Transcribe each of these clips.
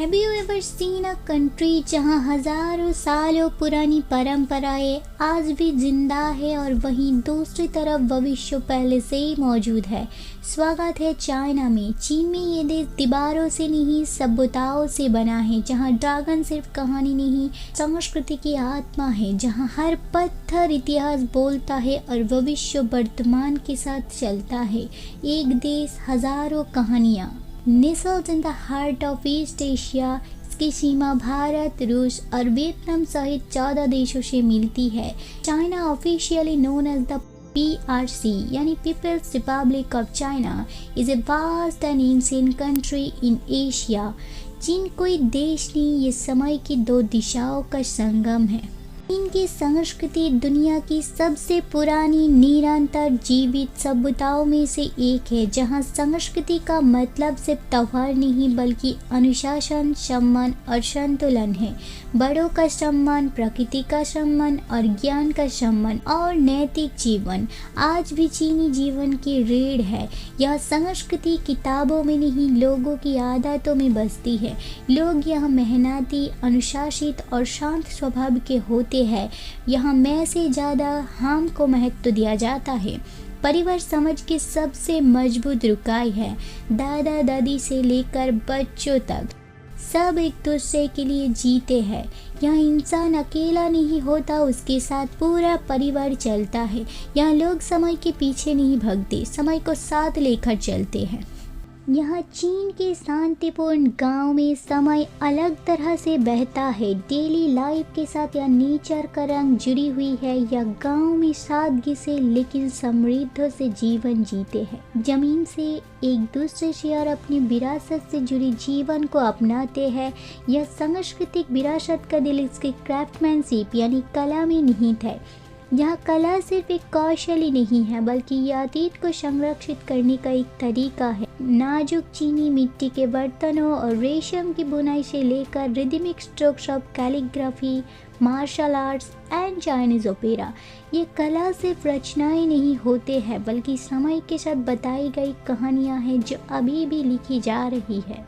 Have you ever seen a country जहाँ हजारों सालों पुरानी परंपराएं आज भी जिंदा है और वहीं दूसरी तरफ भविष्य पहले से ही मौजूद है। स्वागत है चाइना में। चीन में ये देश दीवारों से नहीं सभ्यताओं से बना है, जहाँ ड्रैगन सिर्फ कहानी नहीं संस्कृति की आत्मा है, जहाँ हर पत्थर इतिहास बोलता है और भविष्य वर्तमान के साथ चलता है। एक देश हजारों कहानियाँ। Nestled in the heart of East Asia, इसकी सीमा भारत, रूस और वियतनाम सहित 14 देशों से मिलती है। China officially known as the PRC यानी People's Republic of China is a vast and ancient country in Asia. चीन कोई देश नहीं, ये समय की दो दिशाओं का संगम है। चीन की संस्कृति दुनिया की सबसे पुरानी निरंतर जीवित सभ्यताओं में से एक है, जहां संस्कृति का मतलब सिर्फ त्योहार नहीं बल्कि अनुशासन, सम्मान और संतुलन है। बड़ों का सम्मान, प्रकृति का सम्मान और ज्ञान का सम्मान और नैतिक जीवन आज भी चीनी जीवन की रीढ़ है। यह संस्कृति किताबों में नहीं, लोगों की आदतों में बसती है। लोग यहाँ मेहनती, अनुशासित और शांत स्वभाव के होते है। यहाँ मैं से ज़्यादा हम को महत्व दिया जाता है। परिवार समझ की सबसे मजबूत रुकाई है। दादा दादी से लेकर बच्चों तक सब एक दूसरे के लिए जीते हैं। यहाँ इंसान अकेला नहीं होता, उसके साथ पूरा परिवार चलता है। यहाँ लोग समय के पीछे नहीं भागते, समय को साथ लेकर चलते हैं। यहाँ चीन के शांतिपूर्ण गांव में समय अलग तरह से बहता है। डेली लाइफ के साथ या नेचर का रंग जुड़ी हुई है, या गांव में सादगी से लेकिन समृद्ध से जीवन जीते हैं। जमीन से एक दूसरे से और अपनी विरासत से जुड़ी जीवन को अपनाते हैं। यह सांस्कृतिक विरासत का दिल इसके क्राफ्टमैनशिप यानी कला में निहित है। यह कला सिर्फ एक कौशल ही नहीं है बल्कि यह अतीत को संरक्षित करने का एक तरीका है। नाजुक चीनी मिट्टी के बर्तनों और रेशम की बुनाई से लेकर rhythmic strokes of calligraphy, martial arts and Chinese opera, ये कला सिर्फ रचनाएं नहीं होते हैं बल्कि समय के साथ बताई गई कहानियां हैं जो अभी भी लिखी जा रही है।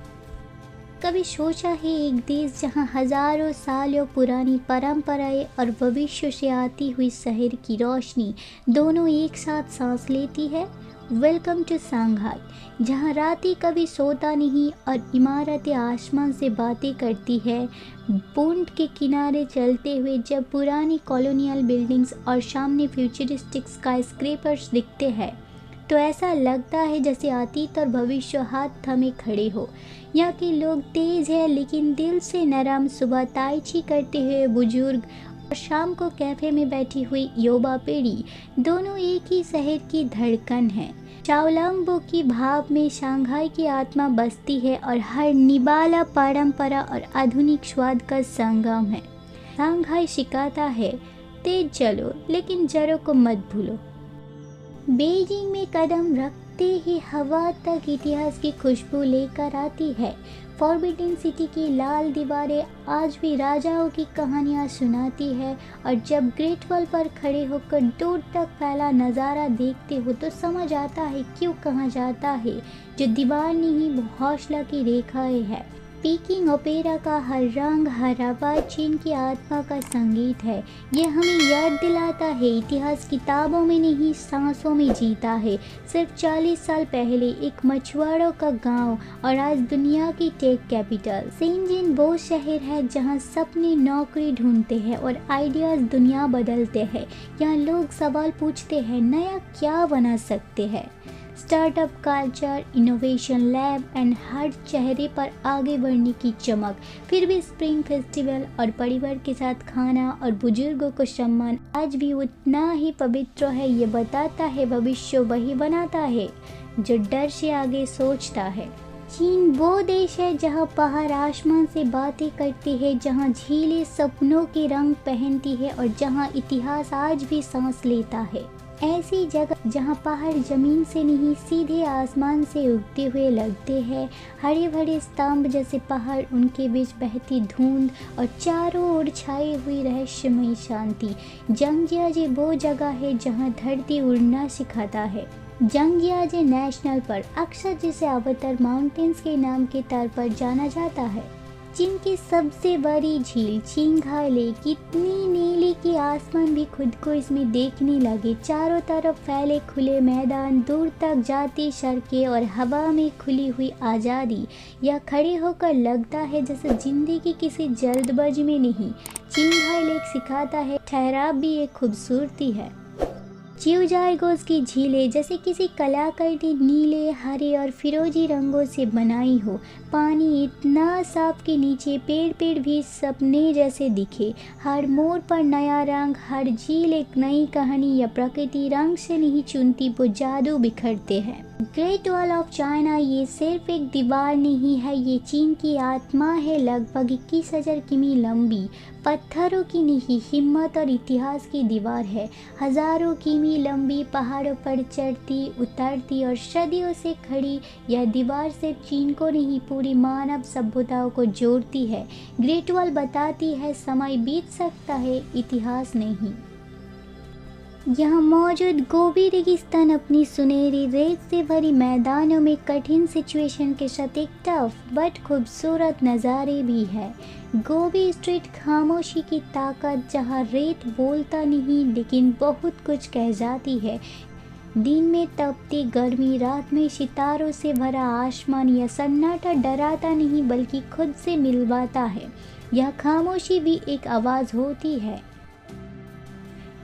कभी सोचा है एक देश जहां हजारों सालों पुरानी परंपराएं और भविष्य से आती हुई शहर की रोशनी दोनों एक साथ सांस लेती है? वेलकम टू शंघाई, जहां रातें कभी सोता नहीं और इमारतें आसमान से बातें करती है। बूंद के किनारे चलते हुए जब पुरानी कॉलोनियल बिल्डिंग्स और सामने फ्यूचरिस्टिक स्काईस्क्रेपर्स दिखते हैं तो ऐसा लगता है जैसे अतीत और भविष्य हाथ थमे खड़े हो। यहाँ के लोग तेज है लेकिन दिल से नरम। सुबह ताई ची करते हुए बुजुर्ग और शाम को कैफे में बैठी हुई युवा पीढ़ी दोनों एक ही शहर की धड़कन है। चाओलांगबो की भाव में शंघाई की आत्मा बसती है और हर निवाला परंपरा और आधुनिक स्वाद का संगम है। शंघाई सिखाता है तेज चलो लेकिन जड़ों को मत भूलो। बीजिंग में कदम रखते ही हवा तक इतिहास की खुशबू लेकर आती है। फॉरबिडन सिटी की लाल दीवारें आज भी राजाओं की कहानियां सुनाती है और जब ग्रेट वॉल पर खड़े होकर दूर तक फैला नज़ारा देखते हो तो समझ आता है क्यों कहा जाता है जो दीवार नहीं वो हौसला की रेखाएं है। पीकिंग ओपेरा का हर रंग, हर आवाज़ चीन की आत्मा का संगीत है। ये हमें याद दिलाता है इतिहास किताबों में नहीं सांसों में जीता है। सिर्फ 40 साल पहले एक मछुआरों का गांव और आज दुनिया की टेक कैपिटल। शेनज़ेन वो शहर है जहां सपने नौकरी ढूंढते हैं और आइडियाज़ दुनिया बदलते हैं। यहाँ लोग सवाल पूछते हैं नया क्या बना सकते हैं। Startup culture, innovation lab and हर चेहरे पर आगे बढ़ने की चमक। फिर भी स्प्रिंग फेस्टिवल और परिवार के साथ खाना और बुजुर्गों को सम्मान आज भी उतना ही पवित्र है। ये बताता है भविष्य वही बनाता है जो डर से आगे सोचता है। चीन वो देश है जहाँ पहाड़ आसमान से बातें करती है, जहाँ झीलें सपनों के रंग पहनती है और जहाँ इतिहास आज भी सांस लेता है। ऐसी जगह जहाँ पहाड़ जमीन से नहीं सीधे आसमान से उगते हुए लगते हैं। हरे भरे स्तंभ जैसे पहाड़, उनके बीच बहती धुंध और चारों ओर छाई हुई रहस्यमयी शांति। जंगजियाजी वो जगह है जहाँ धरती उड़ना सिखाता है। जंगजियाजी नेशनल पार्क अक्सर जिसे अवतार माउंटेन्स के नाम के तौर पर जाना जाता है, चीन की सबसे बड़ी झील चिंगहाई लेक इतनी नीली कि आसमान भी खुद को इसमें देखने लगे। चारों तरफ फैले खुले मैदान, दूर तक जाती सड़कें और हवा में खुली हुई आज़ादी। यह खड़े होकर लगता है जैसे जिंदगी किसी जल्दबाजी में नहीं। चिंगहाई लेक सिखाता है ठहराव भी एक खूबसूरती है। चिउजाइगोस की झीलें जैसे किसी कलाकार ने नीले, हरे और फिरोजी रंगों से बनाई हो। पानी इतना साफ कि नीचे पेड़ भी सपने जैसे दिखे। हर मोड़ पर नया रंग, हर झील एक नई कहानी। या प्रकृति रंग से नहीं चुनती, वो जादू बिखरते हैं। ग्रेट वॉल ऑफ चाइना ये सिर्फ एक दीवार नहीं है, ये चीन की आत्मा है। लगभग 21,000 किमी लंबी, पत्थरों की नहीं, हिम्मत और इतिहास की दीवार है। हजारों किमी लंबी, पहाड़ों पर चढ़ती उतरती और सदियों से खड़ी यह दीवार सिर्फ चीन को नहीं, पूरी मानव सभ्यताओं को जोड़ती है। ग्रेट वॉल बताती है समय बीत सकता है, इतिहास नहीं। यहाँ मौजूद गोबी रेगिस्तान अपनी सुनहरी रेत से भरी मैदानों में कठिन सिचुएशन के साथ एक टफ बट खूबसूरत नज़ारे भी है। गोबी स्ट्रीट खामोशी की ताकत, जहाँ रेत बोलता नहीं लेकिन बहुत कुछ कह जाती है। दिन में तपती गर्मी, रात में सितारों से भरा आसमान। यह सन्नाटा डराता नहीं बल्कि खुद से मिलवाता है। यह खामोशी भी एक आवाज़ होती है।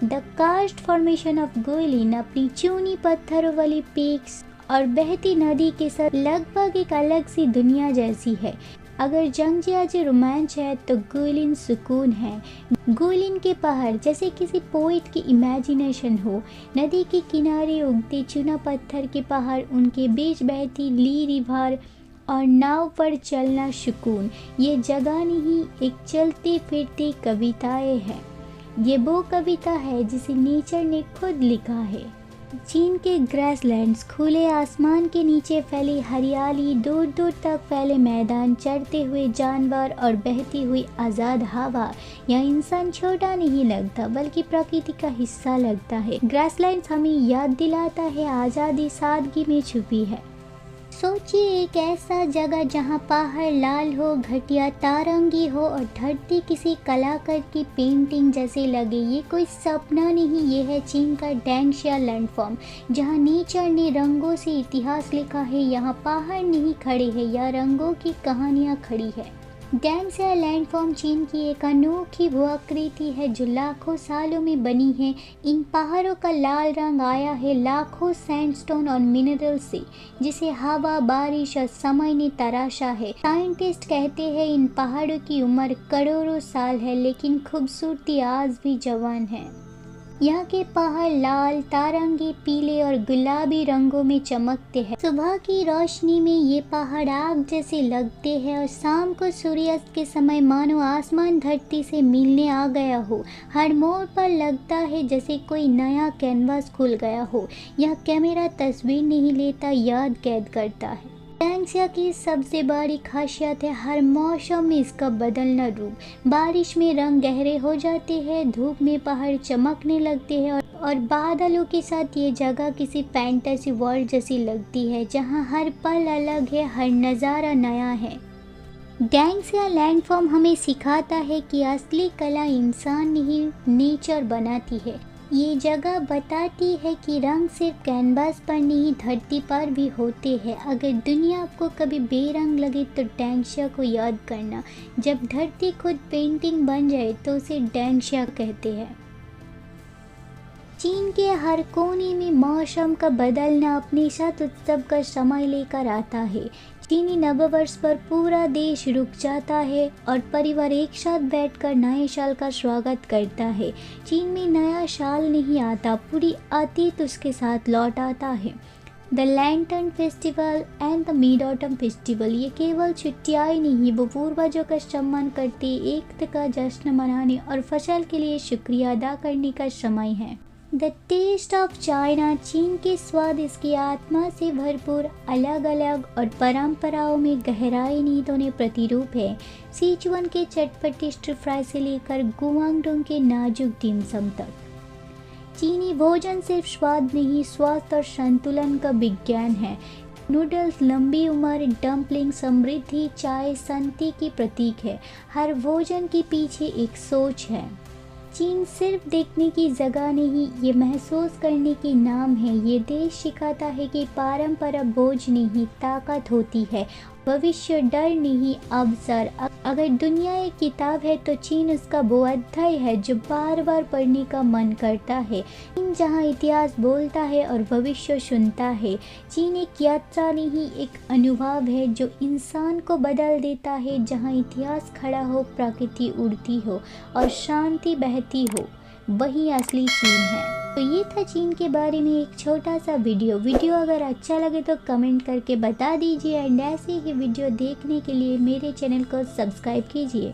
The karst formation of Guilin अपनी चूनी पत्थरों वाली पीक्स और बहती नदी के साथ लगभग एक अलग सी दुनिया जैसी है। अगर जंगजियाजी रोमांच है तो गुइलिन सुकून है। गुइलिन के पहाड़ जैसे किसी पोइट की इमेजिनेशन हो। नदी के किनारे उगते चुना पत्थर के पहाड़, उनके बीच बहती ली रिवर और नाव पर चलना सुकून। ये जगह नहीं, एक चलती फिरती कविताएं हैं। ये वो कविता है जिसे नेचर ने खुद लिखा है। चीन के ग्रासलैंड्स, खुले आसमान के नीचे फैली हरियाली, दूर दूर तक फैले मैदान, चढ़ते हुए जानवर और बहती हुई आज़ाद हवा। यह इंसान छोटा नहीं लगता बल्कि प्रकृति का हिस्सा लगता है। ग्रासलैंड्स हमें याद दिलाता है आज़ादी सादगी में छुपी है। सोचिए एक ऐसा जगह जहाँ पहाड़ लाल हो, घटिया तारंगी हो और धरती किसी कलाकार की पेंटिंग जैसे लगे। ये कोई सपना नहीं, ये है चीन का डैंगशिया लैंडफॉर्म, जहाँ नेचर ने रंगों से इतिहास लिखा है। यहाँ पहाड़ नहीं खड़े हैं, या रंगों की कहानियाँ खड़ी है। डैंगशिया लैंडफॉर्म चीन की एक अनोखी भूआकृति है जो लाखों सालों में बनी है। इन पहाड़ों का लाल रंग आया है लाखों सैंडस्टोन और मिनरल से, जिसे हवा, बारिश और समय ने तराशा है। साइंटिस्ट कहते हैं इन पहाड़ों की उम्र करोड़ों साल है, लेकिन खूबसूरती आज भी जवान है। यहाँ के पहाड़ लाल, तारंगी, पीले और गुलाबी रंगों में चमकते हैं। सुबह की रोशनी में ये पहाड़ आग जैसे लगते हैं और शाम को सूर्यास्त के समय मानो आसमान धरती से मिलने आ गया हो। हर मोड़ पर लगता है जैसे कोई नया कैनवास खुल गया हो। यह कैमरा तस्वीर नहीं लेता, याद कैद करता है। डैंगशिया की सबसे बड़ी खासियत है हर मौसम में इसका बदलना रूप। बारिश में रंग गहरे हो जाते हैं, धूप में पहाड़ चमकने लगते हैं और बादलों के साथ ये जगह किसी फैंटेसी वर्ल्ड जैसी लगती है, जहाँ हर पल अलग है, हर नज़ारा नया है। डैंगशिया लैंडफॉर्म हमें सिखाता है कि असली कला इंसान नहीं, नेचर बनाती है। ये जगह बताती है कि रंग सिर्फ कैनवास पर नहीं, धरती पर भी होते हैं। अगर दुनिया आपको कभी बेरंग लगे तो डैंगशिया को याद करना। जब धरती खुद पेंटिंग बन जाए तो उसे डैंगशिया कहते हैं। चीन के हर कोने में मौसम का बदलना अपने साथ उत्सव का समय लेकर आता है। चीनी नववर्ष पर पूरा देश रुक जाता है और परिवार एक साथ बैठकर नए साल का स्वागत करता है। चीन में नया साल नहीं आता, पूरी अतीत उसके साथ लौट आता है। The lantern festival and the mid autumn festival, ये केवल छुट्टियाँ ही नहीं, वो पूर्वजों का सम्मान करते, एकता का जश्न मनाने और फसल के लिए शुक्रिया अदा करने का समय है। द टेस्ट ऑफ चाइना, चीन के स्वाद इसकी आत्मा से भरपूर, अलग अलग और परंपराओं में गहराई नीतों ने प्रतिरूप है। सिचुआन के चटपटी स्टर फ्राई से लेकर गुआंगडोंग के नाजुक डिमसम तक, चीनी भोजन सिर्फ स्वाद नहीं, स्वास्थ्य और संतुलन का विज्ञान है। नूडल्स लंबी उम्र, डम्पलिंग समृद्धि, चाय शांति की प्रतीक है। हर भोजन के पीछे एक सोच है। चीन सिर्फ देखने की जगह नहीं, ये महसूस करने की नाम है। ये देश सिखाता है कि परंपरा बोझ नहीं, ताकत होती है। भविष्य डर नहीं, अवसर। अगर दुनिया एक किताब है तो चीन उसका वो अध्याय है जो बार बार पढ़ने का मन करता है। चीन जहाँ इतिहास बोलता है और भविष्य सुनता है। चीन एक यात्रा नहीं, एक अनुभव है जो इंसान को बदल देता है। जहाँ इतिहास खड़ा हो, प्रकृति उड़ती हो और शांति बहती हो, वही असली चीन है। तो ये था चीन के बारे में एक छोटा सा वीडियो अगर अच्छा लगे तो कमेंट करके बता दीजिए एंड ऐसे ही वीडियो देखने के लिए मेरे चैनल को सब्सक्राइब कीजिए।